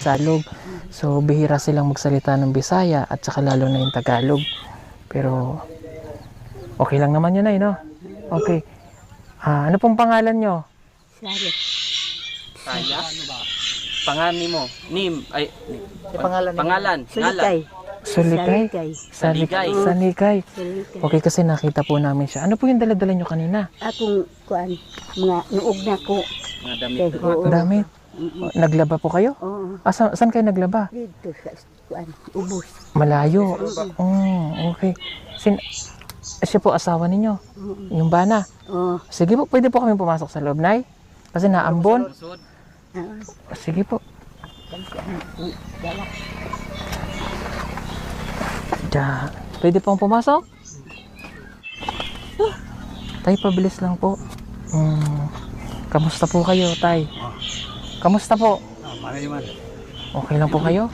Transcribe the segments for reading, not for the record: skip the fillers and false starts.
Tagalog. So, bihira silang magsalita ng Bisaya at saka lalo na yung Tagalog. Pero, okay lang naman yun ay, no? Okay. Ano pong pangalan nyo? Sari. Saya? Pangalan mo? Nim? Ay, Pangalan. pangalan? Sulikay. Sulikay? Saligay. Saligay. Sulikay. Okay, kasi nakita po namin siya. Ano po yung dala-dala nyo kanina? Akong kuan, mga nuog na ko. Mga damit. Oo. Damit. Naglaba po kayo? Oo. Saan kayo naglaba? Dito sa kuan, ubos. Malayo. Okay. Siya po asawa ninyo? Yung bana? Oo. Sige po, pwede po kami pumasok sa loob, Nay? Kasi naambon. Sige po. Pwede pong pumasok? Tay, pabilis lang po. Kamusta po kayo, Tay? Kamusta po? Okay lang po kayo?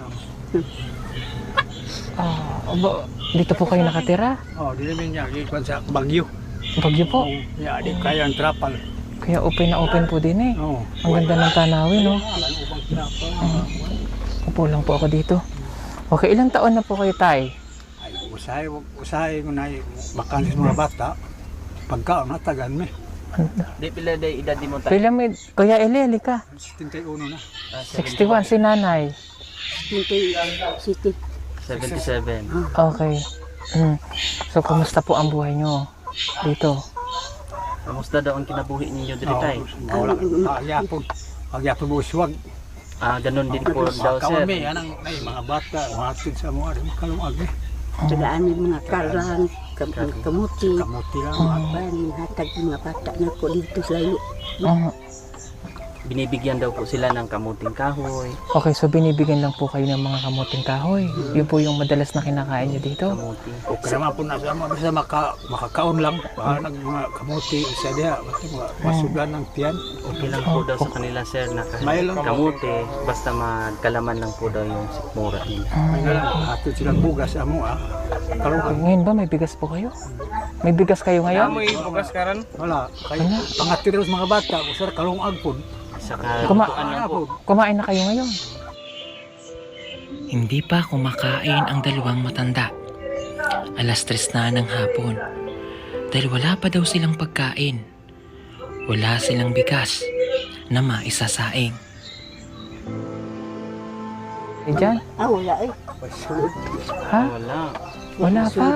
Dito po kayo nakatira? Di namin niya, ikon sa Bagyo. Bagyo po. Di kaya ang trapal. Kaya open na open po din eh. Oo. Ang ganda ng tanawin, no? Ubang trapal. Upo lang po ako dito. Okay, ilang taon na po kayo, Tay? Ay, usahay ko na bakanis mga bata. Pagkaon na tagan me. Di pila day edad mo tayo? Pilamid. Kuya Eli, ka. 61 na. 61 si nanay. City. 77. Okay. So, kumusta po ang buhay nyo dito? Kamusta daw ang kinabuhi ninyo dito tayo? Wala. Agyapon mo uswag. Ganun din po daw sir. Kaon me, anang mga bata. Matid sa mga kalungag me. Tagaan yung mga karang, kamuti. Kamuti lang. Bayan, hatag yung mga bata na ko dito sa layo. Binibigyan daw po sila ng kamuting kahoy. Okay, so binibigyan lang po kayo ng mga kamuting kahoy. Yun po yung madalas na kinakain nyo dito. Kamuti. Okay naman po na sa makakaon lang. Nag mga kamuti isa diha. Masugan ng tiyan. Okay lang po daw sa kanila sir na May kahit lang. kamuti, basta magkalaman lang po daw yung sikmura nila. May nga lang. Hatid silang bugas amo. Kalungag. Ngayon ba, may bigas po kayo? May bigas kayo ngayon? bukas karon. Wala. Kaya pangatira sa mga bata. Usar kalungag po. Saka Kumain na kayo ngayon? Hindi pa kumakain ang dalawang matanda. 3:00 na ng hapon. Dahil wala pa daw silang pagkain. Wala silang bigas na maisasaing. Diyan? Wala eh. Ha? wala. Wala pa.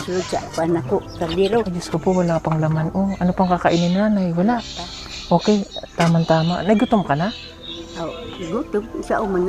Sulod sa kuan ako, kaldero. Ay, Diyos ko po, wala pang laman. Ano pang kakainin ni nanay? Wala. Okay, tama-tama. Nagutom ka na? Gutom sa uman